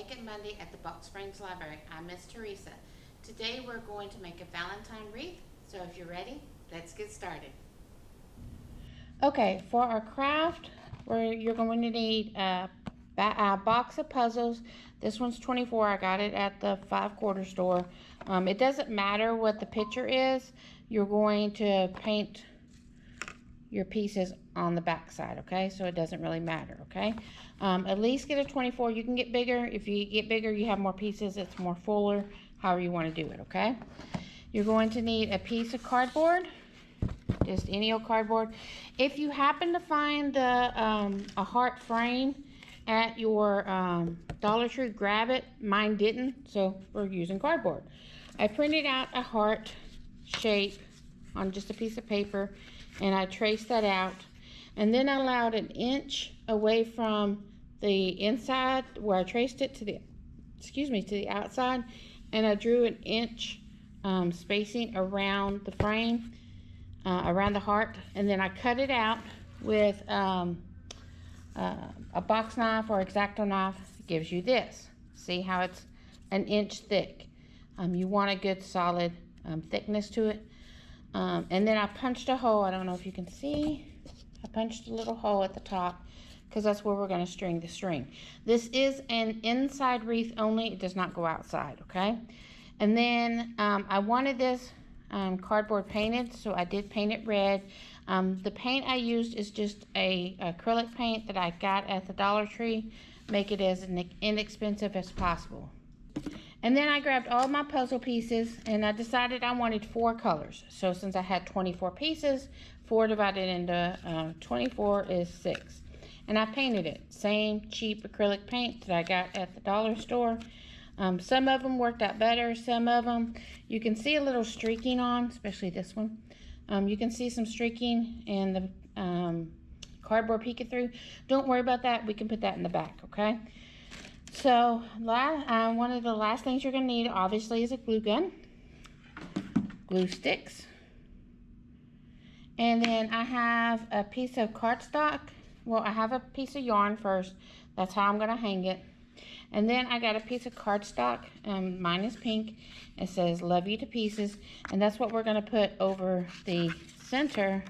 Make It Monday at the Box Springs Library. I'm Miss Teresa. Today we're going to make a Valentine wreath, so if you're ready, let's get started. Okay, for our craft, you're going to need a box of puzzles. This one's 24. I got it at the 5-quarter store. It doesn't matter what the picture is. You're going to paint your pieces on the back side, okay? So it doesn't really matter, okay? At least get a 24. You can get bigger. If you get bigger, you have more pieces. It's more fuller, however you want to do it, okay? You're going to need a piece of cardboard, just any old cardboard. If you happen to find a heart frame at your Dollar Tree, grab it. Mine didn't, so we're using cardboard. I printed out a heart shape on just a piece of paper, and I traced that out, and then I allowed an inch away from the inside where I traced it to the outside, and I drew an inch spacing around the frame, around the heart, and then I cut it out with a box knife or X-Acto knife. It gives you this. See how it's an inch thick. You want a good solid thickness to it. And then I punched a hole. I don't know if you can see. I punched a little hole at the top because that's where we're going to string the string. This is an inside wreath only. It does not go outside, okay? And then I wanted this cardboard painted, so I did paint it red. The paint I used is just a acrylic paint that I got at the Dollar Tree. Make it as inexpensive as possible. And then I grabbed all my puzzle pieces, and I decided I wanted 4 colors. So since I had 24 pieces, 4 divided into 24 is 6. And I painted it. Same cheap acrylic paint that I got at the dollar store. Some of them worked out better. Some of them you can see a little streaking on, especially this one. You can see some streaking and the cardboard peeking through. Don't worry about that. We can put that in the back, okay? So one of the last things you're going to need, obviously, is a glue gun, glue sticks, and then I have a piece of cardstock. Well, I have a piece of yarn first. That's how I'm going to hang it. And then I got a piece of cardstock. Mine is pink. It says "Love You to Pieces," and that's what we're going to put over the center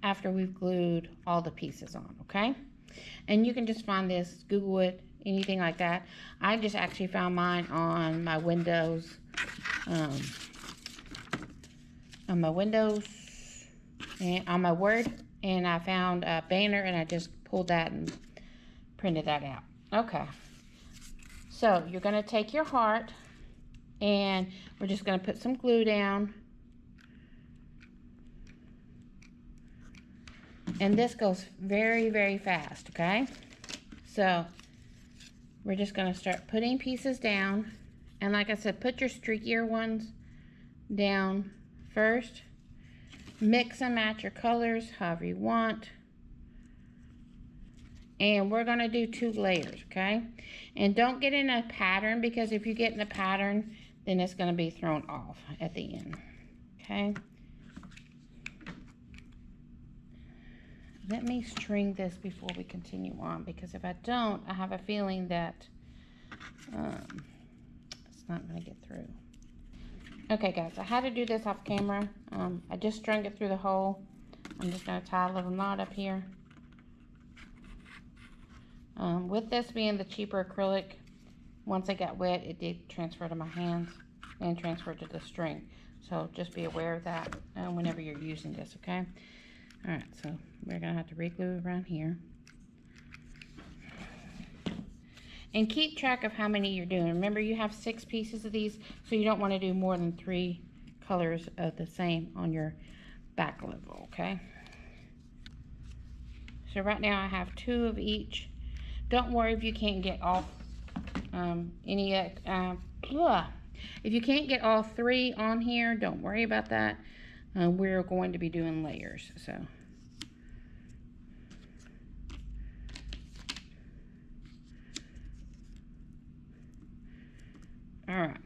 after we've glued all the pieces on, okay? And you can just find this, Google it, anything like that. I just actually found mine on my Windows, and on my Word, and I found a banner, and I just pulled that and printed that out. Okay, so you're going to take your heart, and we're just going to put some glue down. And this goes very, very fast, okay? So we're just going to start putting pieces down. And like I said, put your streakier ones down first. Mix and match your colors however you want. And we're going to do 2 layers, okay? And don't get in a pattern, because if you get in a pattern, then it's going to be thrown off at the end, okay? Let me string this before we continue on, because if I don't, I have a feeling that it's not going to get through. Okay, guys, I had to do this off camera. I just strung it through the hole. I'm just going to tie a little knot up here. With this being the cheaper acrylic, once it got wet, it did transfer to my hands and transfer to the string. So just be aware of that whenever you're using this, okay? All right, so we're going to have to re-glue around here. And keep track of how many you're doing. Remember, you have 6 pieces of these, so you don't want to do more than 3 colors of the same on your back level, okay? So right now I have 2 of each. Don't worry if you can't get all if you can't get all 3 on here, don't worry about that. We're going to be doing layers, so. All right,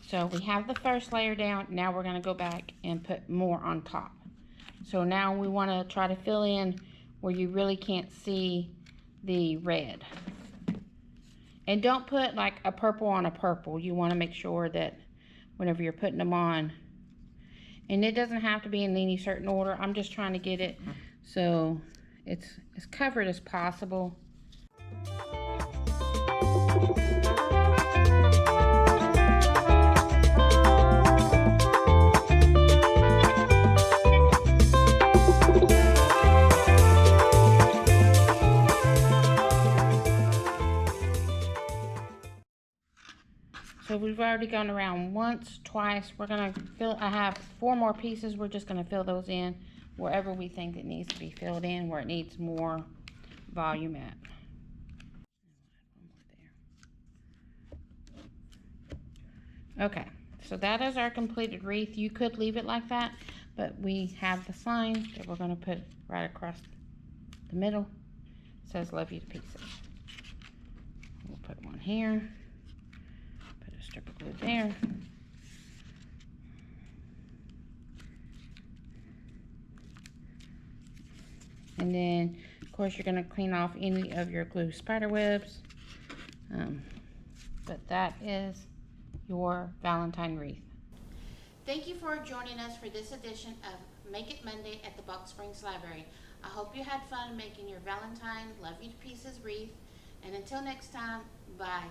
so we have the first layer down. Now we're going to go back and put more on top. So now we want to try to fill in where you really can't see the red. And don't put like a purple on a purple. You want to make sure that whenever you're putting them on, and it doesn't have to be in any certain order. I'm just trying to get it so it's as covered as possible. So we've already gone around once, twice. We're gonna fill, I have 4 more pieces. We're just gonna fill those in wherever we think it needs to be filled in, where it needs more volume at. Okay, so that is our completed wreath. You could leave it like that, but we have the sign that we're gonna put right across the middle. It says love you to pieces. We'll put one here. Strip of glue there. And then, of course, you're going to clean off any of your glue spider webs. But that is your Valentine wreath. Thank you for joining us for this edition of Make It Monday at the Box Springs Library. I hope you had fun making your Valentine Love You to Pieces wreath. And until next time, bye.